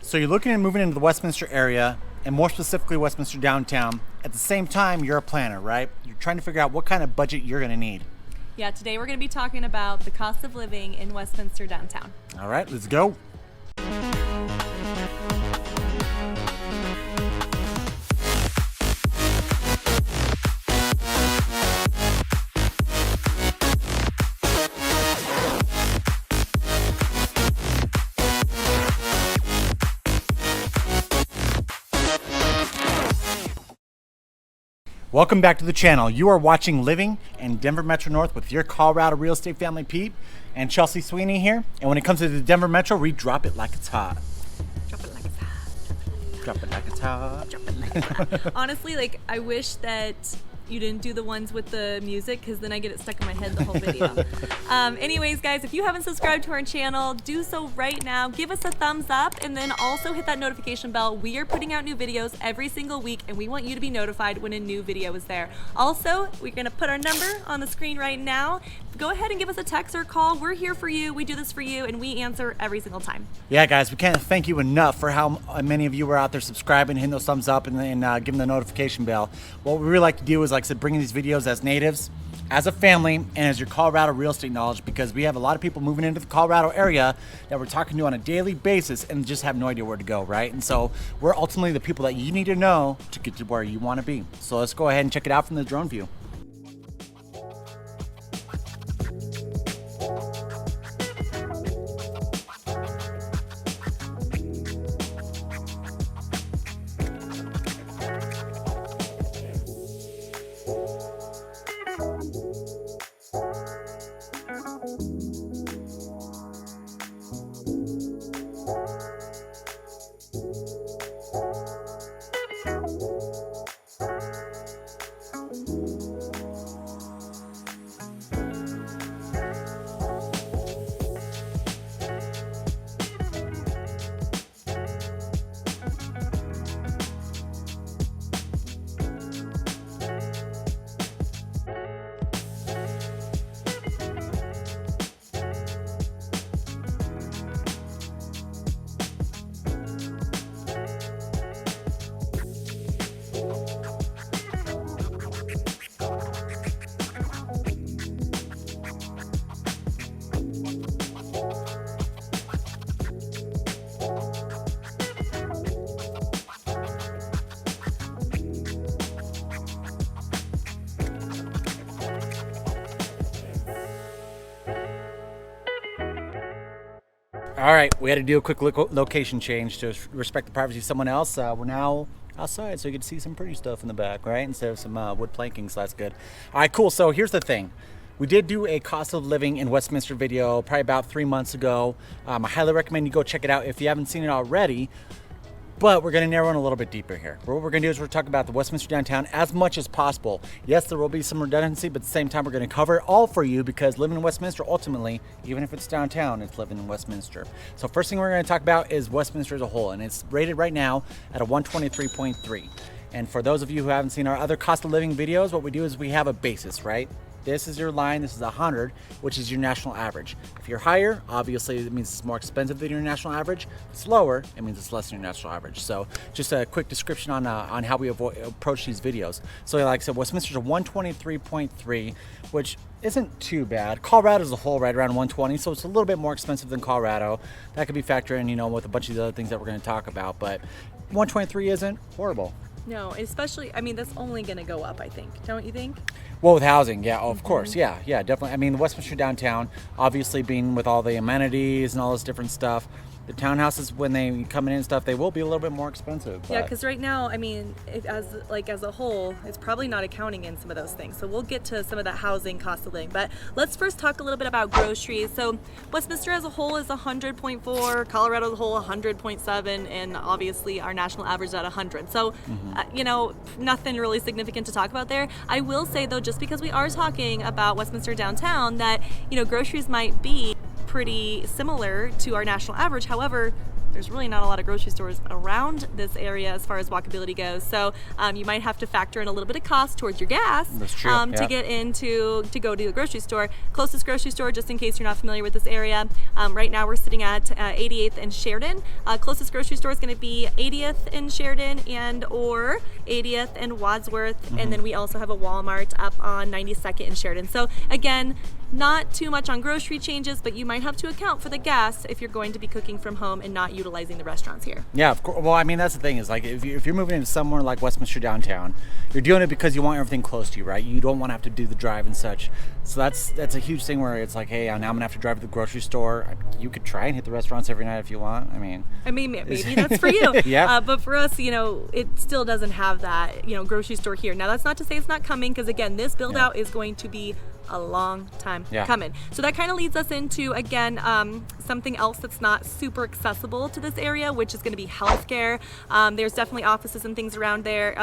So you're looking at moving into the Westminster area, and more specifically Westminster downtown. At the same time, you're a planner, right? You're trying to figure out what kind of budget you're going to need. Yeah, today we're going to be talking about the cost of living in Westminster downtown. All right, let's go. Welcome back to the channel. You are watching Living in Denver Metro North with your Colorado real estate family Pete and Chelsea Sweeney here. And when it comes to the Denver Metro, we drop it like it's hot. Drop it like it's hot. Drop it like it's hot. Drop it like it's hot. Honestly, I wish that you didn't do the ones with the music, because then I get it stuck in my head the whole video. Anyways, guys, if you haven't subscribed to our channel, do so right now. Give us a thumbs up, and then also hit that notification bell. We are putting out new videos every single week, and we want you to be notified when a new video is there. Also, we're going to put our number on the screen right now. Go ahead and give us a text or call. We're here for you. We do this for you, and we answer every single time. Yeah, guys, we can't thank you enough for how many of you are out there subscribing, hitting those thumbs up, and giving the notification bell. What we really like to do is, like I said, bringing these videos as natives, as a family, and as your Colorado real estate knowledge, because we have a lot of people moving into the Colorado area that we're talking to on a daily basis and just have no idea where to go, right? And so we're ultimately the people that you need to know to get to where you want to be. So let's go ahead and check it out from the drone view. All right, we had to do a quick location change to respect the privacy of someone else. We're now outside, so you can see some pretty stuff in the back, right? Instead of some wood planking, so that's good. All right, cool. So here's the thing. We did do a cost of living in Westminster video probably about 3 months ago. I highly recommend you go check it out if you haven't seen it already. But we're going to narrow in a little bit deeper here. What we're going to do is we're talking about the Westminster downtown as much as possible. Yes, there will be some redundancy, but at the same time, we're going to cover it all for you, because living in Westminster, ultimately, even if it's downtown, it's living in Westminster. So first thing we're going to talk about is Westminster as a whole, and it's rated right now at a 123.3. And for those of you who haven't seen our other cost of living videos, what we do is we have a basis, right? This is your line, this is 100, which is your national average. If you're higher, obviously it means it's more expensive than your national average. If it's lower, it means it's less than your national average. So just a quick description on how we approach these videos. So like I said, Westminster's a 123.3, which isn't too bad. Colorado as a whole, right around 120, so it's a little bit more expensive than Colorado. That could be factored in, with a bunch of the other things that we're going to talk about, but 123 isn't horrible. No, especially, that's only going to go up, I think. Don't you think? Well, with housing, yeah, of course, yeah, definitely. The Westminster downtown, obviously being with all the amenities and all this different stuff, the townhouses, when they come in and stuff, they will be a little bit more expensive. Yeah, because right now, as a whole, it's probably not accounting in some of those things. So we'll get to some of that housing cost of living. But let's first talk a little bit about groceries. So Westminster as a whole is 100.4, Colorado as a whole 100.7, and obviously our national average is at 100. So, nothing really significant to talk about there. I will say, though, just because we are talking about Westminster downtown, that, groceries might be pretty similar to our national average. However, there's really not a lot of grocery stores around this area as far as walkability goes. So you might have to factor in a little bit of cost towards your gas. That's true. To get to go to the grocery store. Closest grocery store, just in case you're not familiar with this area, right now we're sitting at 88th and Sheridan. Closest grocery store is going to be 80th and Sheridan and or 80th and Wadsworth. And then we also have a Walmart up on 92nd and Sheridan. So again, not too much on grocery changes, but you might have to account for the gas if you're going to be cooking from home and not utilizing the restaurants here. Yeah, of course. Well, I mean, that's the thing is like if you're moving into somewhere like Westminster downtown, you're doing it because you want everything close to you, right? You don't want to have to do the drive and such. So that's a huge thing where it's like, hey, now I'm gonna have to drive to the grocery store. You could try and hit the restaurants every night if you want. I mean, maybe that's for you. Yeah. But for us, it still doesn't have that, grocery store here. Now, that's not to say it's not coming, because again, this build out is going to be a long time coming. So that kind of leads us into, again, something else that's not super accessible to this area, which is going to be healthcare. There's definitely offices and things around here,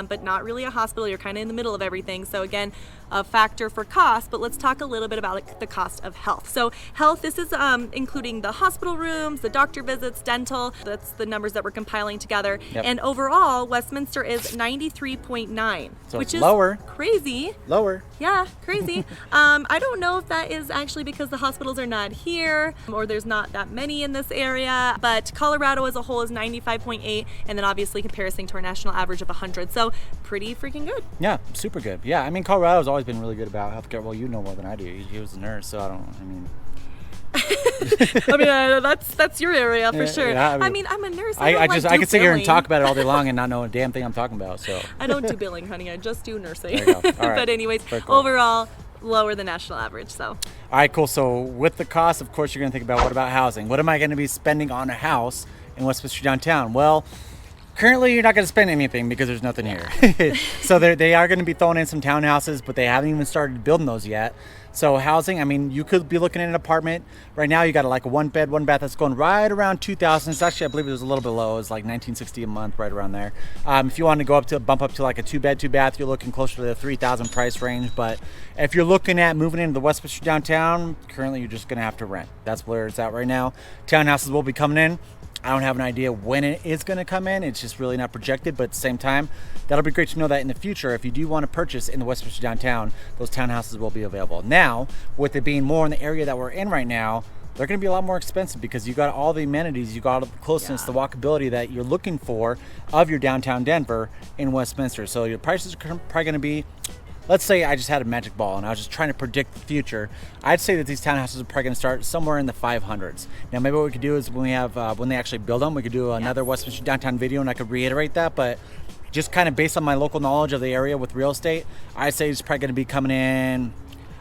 but not really a hospital. You're kind of in the middle of everything. So again, a factor for cost, but let's talk a little bit about the cost of health. So health, this is including the hospital rooms, the doctor visits, dental. That's the numbers that we're compiling together. Yep. And overall, Westminster is 93.9, so which is lower. Crazy. Lower. Yeah, crazy. I don't know if that is actually because the hospitals are not here or there's not that many in this area, but Colorado as a whole is 95.8, and then obviously comparing to our national average of 100. So pretty freaking good. Yeah, super good. Yeah, I mean, Colorado's always been really good about healthcare. Well, you know more than I do. You was a nurse, so that's your area for sure. Yeah, I'm a nurse. I could sit here and talk about it all day long and not know a damn thing I'm talking about. So I don't do billing, honey. I just do nursing. There you go. All right. But anyways, cool. Overall, lower than national average. So. All right, cool. So with the cost, of course, you're going to think about what about housing? What am I going to be spending on a house in Westminster downtown? Well, currently, you're not going to spend anything because there's nothing here. So they are going to be throwing in some townhouses, but they haven't even started building those yet. So housing, I mean, you could be looking at an apartment. Right now, you got like a 1-bed, 1-bath that's going right around $2,000. It's actually, I believe it was a little bit low. It's like $19.60 a month, right around there. If you want to bump up to like a 2-bed, 2-bath, you're looking closer to the $3,000 price range. But if you're looking at moving into the Westminster downtown, currently you're just going to have to rent. That's where it's at right now. Townhouses will be coming in. I don't have an idea when it is going to come in. It's just really not projected, but at the same time, that'll be great to know that in the future, if you do want to purchase in the Westminster downtown, those townhouses will be available. Now, with it being more in the area that we're in right now, they're going to be a lot more expensive because you got all the amenities, you got all the closeness, the walkability that you're looking for of your downtown Denver in Westminster. So your prices are probably going to be, let's say I just had a magic ball and I was just trying to predict the future. I'd say that these townhouses are probably going to start somewhere in the 500s. Now, maybe what we could do is when they actually build them, we could do another Westminster downtown video and I could reiterate that. But just kind of based on my local knowledge of the area with real estate, I'd say it's probably going to be coming in,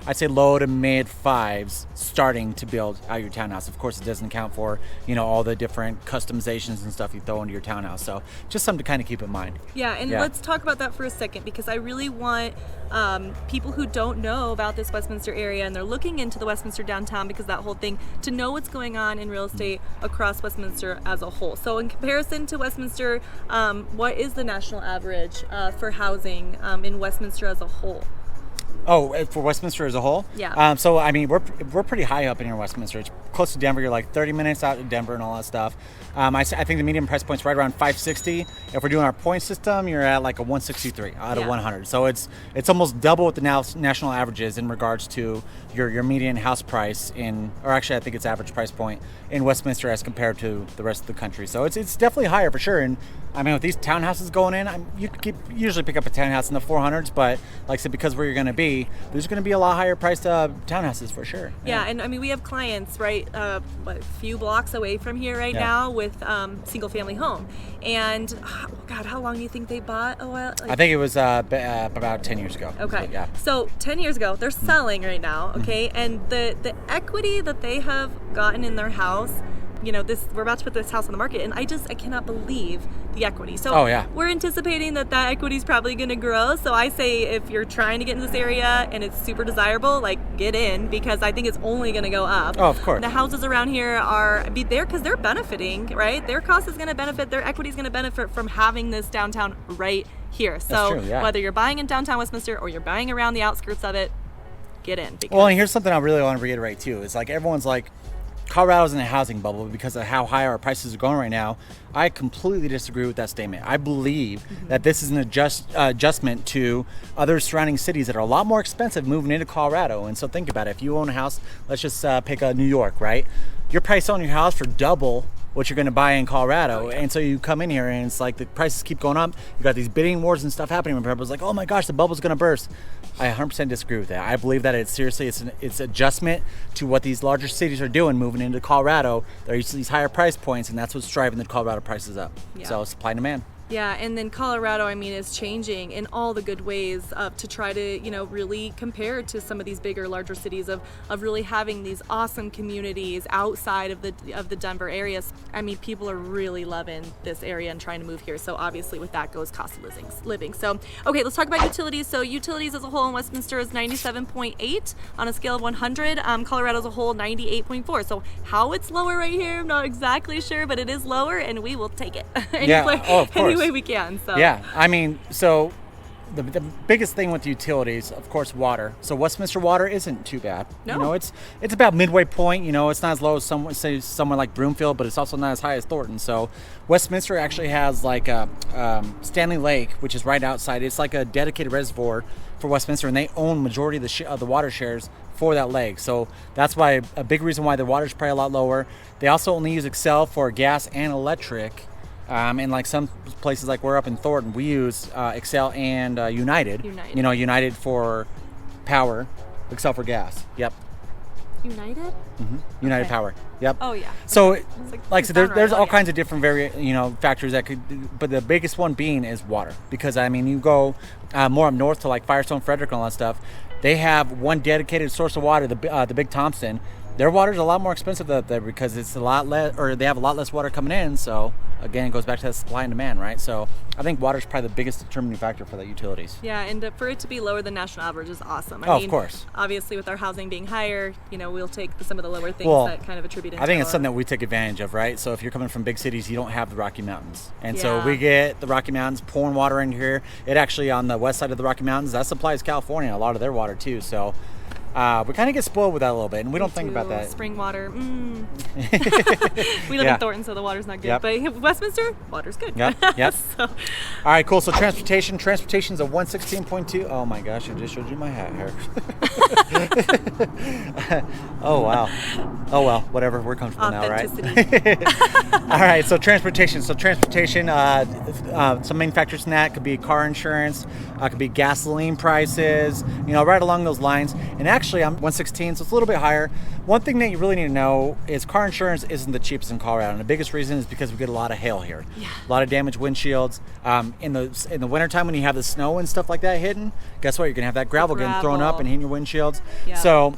I'd say low to mid 5s starting to build out your townhouse. Of course, it doesn't account for, all the different customizations and stuff you throw into your townhouse. So just something to kind of keep in mind. Yeah, and let's talk about that for a second, because I really want people who don't know about this Westminster area and they're looking into the Westminster downtown, because that whole thing, to know what's going on in real estate across Westminster as a whole. So in comparison to Westminster, what is the national average for housing in Westminster as a whole? Oh, for Westminster as a whole? Yeah. So, I mean, we're pretty high up in here in Westminster. It's close to Denver. You're like 30 minutes out of Denver and all that stuff. I think the median price point's right around $560. If we're doing our point system, you're at like a 163 out of 100. So it's almost double what the national average is in regards to your median house price or actually I think it's average price point in Westminster as compared to the rest of the country. So it's definitely higher for sure. And I mean, with these townhouses going in, you could usually pick up a townhouse in the 400s, but like I said, because where you're going to be, there's going to be a lot higher priced townhouses for sure. Yeah, and I mean, we have clients, right, a few blocks away from here right now with single family home. And God, how long do you think they bought a while? I think it was about 10 years ago. Okay. So, So 10 years ago, they're selling right now, okay? And the equity that they have gotten in their house, we're about to put this house on the market, and I cannot believe the equity. So we're anticipating that equity is probably going to grow. So I say if you're trying to get in this area and it's super desirable, like, get in, because I think it's only going to go up. Oh, of course. The houses around here are there because they're benefiting, right? Their cost is going to benefit, their equity is going to benefit from having this downtown right here. So That's true, whether you're buying in downtown Westminster or you're buying around the outskirts of it, get in. Well, and here's something I really want to reiterate too. It's like everyone's like, Colorado's in a housing bubble because of how high our prices are going right now. I completely disagree with that statement. I believe that this is an adjustment to other surrounding cities that are a lot more expensive moving into Colorado. And so think about it. If you own a house, let's just pick New York, right? You're probably selling your house for double what you're going to buy in Colorado. And so you come in here and it's like the prices keep going up. You got these bidding wars and stuff happening. And everyone's like, oh my gosh, the bubble's going to burst. I 100% disagree with that. I believe that it's adjustment to what these larger cities are doing moving into Colorado. They're used to these higher price points, and that's what's driving the Colorado prices up. Yeah. So supply and demand. Yeah, and then Colorado, I mean, is changing in all the good ways to try to, you know, really compare to some of these bigger, larger cities of really having these awesome communities outside of the Denver areas. I mean, people are really loving this area and trying to move here. So obviously with that goes cost of living. So, okay, let's talk about utilities. So utilities as a whole in Westminster is 97.8 on a scale of 100. Colorado as a whole, 98.4. So how it's lower right here, I'm not exactly sure, but it is lower and we will take it. Of course. Way we can. So yeah, I mean, so the biggest thing with utilities, of course, water. So Westminster water isn't too bad. No. You know, it's about midway point. You know, it's not as low as somewhere like Broomfield, but it's also not as high as Thornton. So Westminster actually has like a Stanley Lake, which is right outside. It's like a dedicated reservoir for Westminster, and they own majority of the water shares for that lake. So that's why a big reason why the water is probably a lot lower. They also only use Excel for gas and electric. And like some places, like we're up in Thornton, we use Excel and United. You know, United for power, Excel for gas. Yep. United? Mm-hmm. United Okay. Power. Yep. Oh yeah. So, Okay. like I said, there's all yeah. kinds of different factors that could, but the biggest one being is water. Because I mean, you go more up north to like Firestone, Frederick, and all that stuff. They have one dedicated source of water, the Big Thompson. Their water is a lot more expensive up there because it's a lot less, or they have a lot less water coming in. So again, it goes back to that supply and demand, right? So I think water is probably the biggest determining factor for the utilities. Yeah, and for it to be lower than national average is awesome. I mean, of course. Obviously, with our housing being higher, you know, we'll take some of the lower things that kind of attribute into I think it's our- something that we take advantage of, right? So if you're coming from big cities, you don't have the Rocky Mountains. And so Yeah. we get the Rocky Mountains pouring water in here. It actually, on the west side of the Rocky Mountains, that supplies California a lot of their water too. So we kind of get spoiled with that a little bit, and we don't think about that. Spring water. We live Yeah. in Thornton, so the water's not good. Yep. But Westminster, water's good. Yep, yep. So, All right, cool. So transportation's a 116.2. Oh my gosh, I just showed you my hat here. Oh wow. Oh well, whatever. We're comfortable now, right? All right. So transportation. Some main factors in that could be car insurance, could be gasoline prices. You know, right along those lines. And actually, I'm 116, so it's a little bit higher. One thing that you really need to know is car insurance isn't the cheapest in Colorado, and the biggest reason is because we get a lot of hail here. Yeah. A lot of damaged windshields. In the wintertime when you have the snow and stuff like that hitting, guess what? You're gonna have that gravel getting thrown up and hitting your windshields. Yeah. So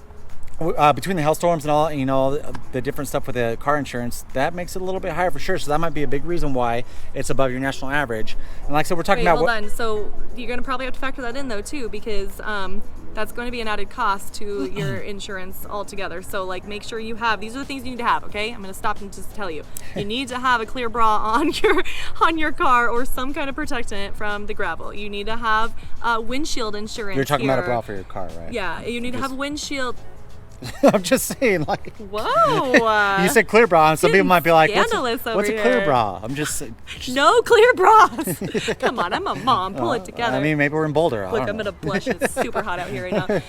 between the hailstorms and all, you know, the different stuff with the car insurance, that makes it a little bit higher for sure. So that might be a big reason why it's above your national average. And like I said, we're talking about hold on. So you're going to probably have to factor that in though too, because that's going to be an added cost to your insurance altogether. So like, make sure you have, these are the things you need to have. Okay, I'm going to stop and just tell you, you need to have a clear bra on your car or some kind of protectant from the gravel. You need to have windshield insurance. You're talking about a bra for your car, right? Yeah, you need to have windshield. I'm just saying, like. Whoa. You said clear bra, and some people might be like, "What's Scandalous a over clear here." bra?" I'm just saying. No clear bras. Come on, I'm a mom. Pull it together. I mean, maybe we're in Boulder. I Look, don't I'm know. gonna blush. It's super hot out here right now.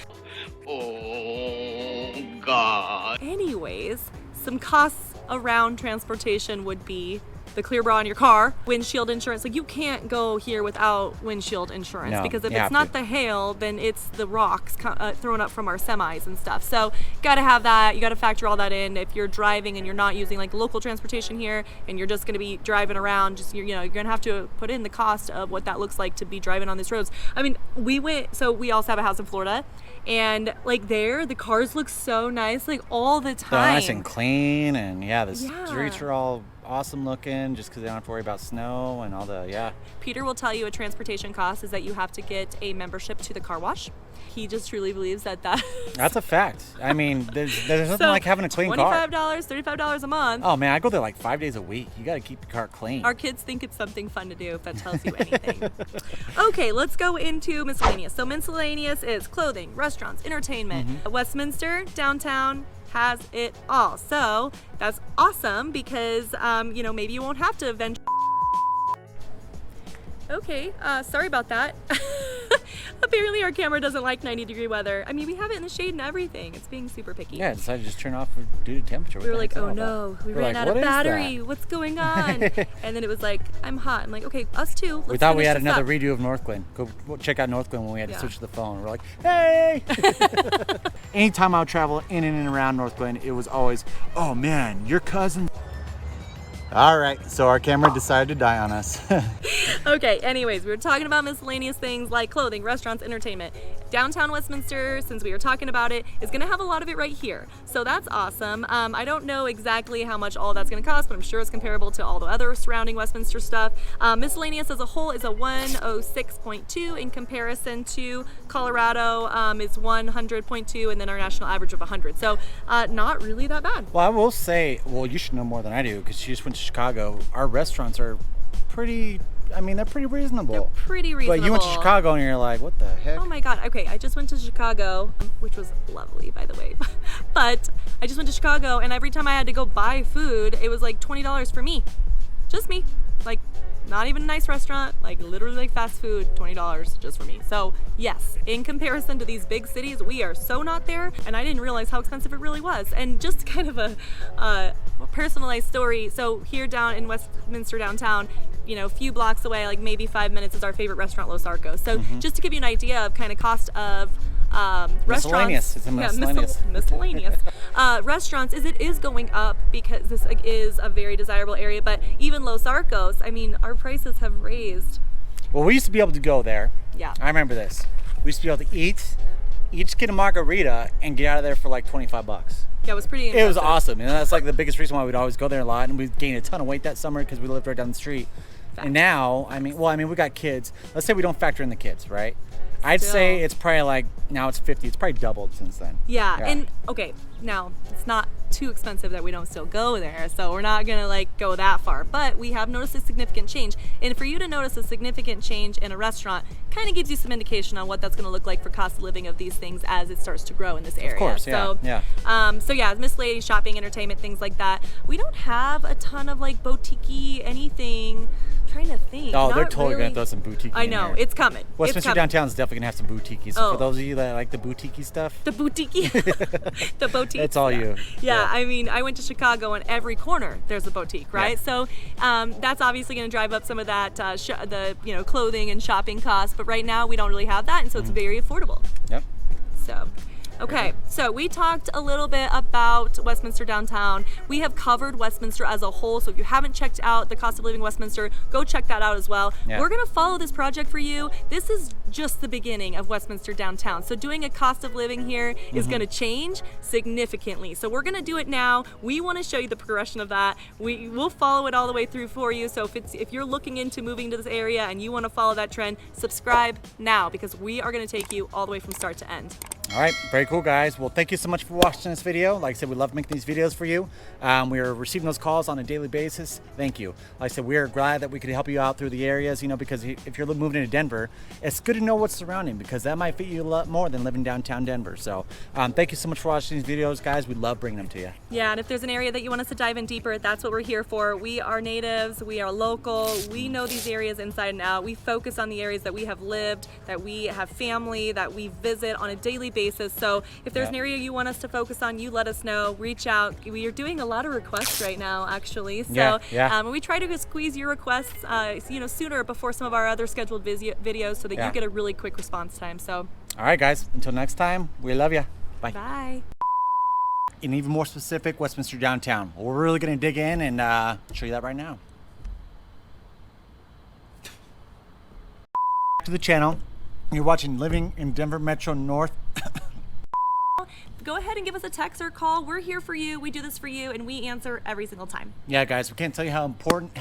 Oh, God. Anyways, some costs around transportation would be the clear bra on your car, windshield insurance. Like, you can't go here without windshield insurance, No, because if you it's have not to. the hail, then it's the rocks thrown up from our semis and stuff. So gotta have that. You gotta factor all that in. If you're driving and you're not using like local transportation here, and you're just gonna be driving around, just you're gonna have to put in the cost of what that looks like to be driving on these roads. I mean, we also have a house in Florida, and like there, the cars look so nice, like all the They're time. nice and clean, and the Yeah. streets are all awesome looking, just because they don't have to worry about snow and all the Peter will tell you a transportation cost is that you have to get a membership to the car wash. He just truly believes that That's a fact. I mean, there's nothing like having a clean car. $25, $35 a month. Oh man, I go there like 5 days a week. You got to keep your car clean. Our kids think it's something fun to do, if that tells you anything. Okay, let's go into miscellaneous. So miscellaneous is clothing, restaurants, entertainment. Westminster, downtown, has it all. So that's awesome because, you know, maybe you won't have to venture. Okay, sorry about that. Apparently our camera doesn't like 90-degree weather. I mean, we have it in the shade and everything. It's being super picky. Yeah, I decided to just turn off due to temperature. We were like, oh no, we ran out of battery. What's going on? And then it was like, I'm hot. I'm like, okay, us too. We thought we had another redo of Northglenn. Go check out Northglenn when we had to switch to the phone. We're like, hey! Anytime I would travel in and around Northglenn, it was always, oh man, your cousin. All right, so our camera decided to die on us. Okay, anyways, we were talking about miscellaneous things like clothing, restaurants, entertainment. Downtown Westminster, since we were talking about it, is gonna have a lot of it right here. So that's awesome. I don't know exactly how much all that's gonna cost, but I'm sure it's comparable to all the other surrounding Westminster stuff. Miscellaneous as a whole is a 106.2 in comparison to Colorado. It's 100.2 and then our national average of 100. So not really that bad. Well, I will say, well, you should know more than I do because you just went to Chicago. Our restaurants are pretty, I mean, they're pretty reasonable. They're pretty reasonable. But you went to Chicago and you're like, what the heck? Oh my God. Okay, I just went to Chicago, which was lovely, by the way. But I just went to Chicago and every time I had to go buy food, it was like $20 for me. Just me. Like, not even a nice restaurant, like literally like fast food, $20 just for me. So yes, in comparison to these big cities, we are so not there. And I didn't realize how expensive it really was. And just kind of a personalized story. So here down in Westminster downtown, you know, a few blocks away, like maybe 5 minutes, is our favorite restaurant, Los Arcos. So just to give you an idea of kind of cost of miscellaneous. restaurants. It's a miscellaneous. Miscellaneous. Restaurants it is going up because this is a very desirable area. But even Los Arcos, I mean, our prices have raised. Well, we used to be able to go there. Yeah. I remember this. We used to be able to each get a margarita and get out of there for like 25 bucks. Yeah, it was pretty impressive. It was awesome. And that's like the biggest reason why we'd always go there a lot. And we gained a ton of weight that summer because we lived right down the street. Fact. And now, I mean, we got kids. Let's say we don't factor in the kids, right? I'd say it's probably like, now it's 50. It's probably doubled since then. Yeah, and okay, now it's not too expensive that we don't still go there, so we're not gonna like go that far, but we have noticed a significant change. And for you to notice a significant change in a restaurant kind of gives you some indication on what that's gonna look like for cost of living of these things as it starts to grow in this area. Of course, yeah. So yeah, miscellaneous shopping, entertainment, things like that. We don't have a ton of like boutique-y anything. Trying to think. Oh, they're totally gonna throw some boutique. I know, it's coming. Westminster downtown is definitely gonna have some boutique. So for those of you that like the boutique stuff, the boutique, the boutique. It's all you. Yeah, I mean, I went to Chicago and every corner there's a boutique, right? Yeah. So that's obviously gonna drive up some of that the clothing and shopping costs. But right now we don't really have that, and so it's very affordable. Yep. So. Okay, so we talked a little bit about Westminster downtown. We have covered Westminster as a whole, so if you haven't checked out the cost of living Westminster, go check that out as well. Yeah. We're gonna follow this project for you. This is just the beginning of Westminster downtown. So doing a cost of living here is gonna change significantly. So we're gonna do it now. We wanna show you the progression of that. We'll follow it all the way through for you. So if you're looking into moving to this area and you wanna follow that trend, subscribe now because we are gonna take you all the way from start to end. All right, very cool, guys. Well, thank you so much for watching this video. Like I said, we love making these videos for you. We are receiving those calls on a daily basis. Thank you. Like I said, we are glad that we could help you out through the areas, because if you're moving into Denver, it's good to know what's surrounding because that might fit you a lot more than living downtown Denver. So thank you so much for watching these videos, guys. We love bringing them to you. Yeah, and if there's an area that you want us to dive in deeper, that's what we're here for. We are natives. We are local. We know these areas inside and out. We focus on the areas that we have lived, that we have family, that we visit on a daily basis. So if there's an area you want us to focus on, you let us know. Reach out. We are doing a lot of requests right now, actually. So we try to squeeze your requests, sooner before some of our other scheduled videos, so that you get a really quick response time. So. All right, guys. Until next time, we love you. Bye. Bye. And even more specific, Westminster downtown. Well, we're really going to dig in and show you that right now. To the channel. You're watching Living in Denver Metro North. Go ahead and give us a text or call. We're here for you. We do this for you, and we answer every single time. Yeah, guys, we can't tell you how important,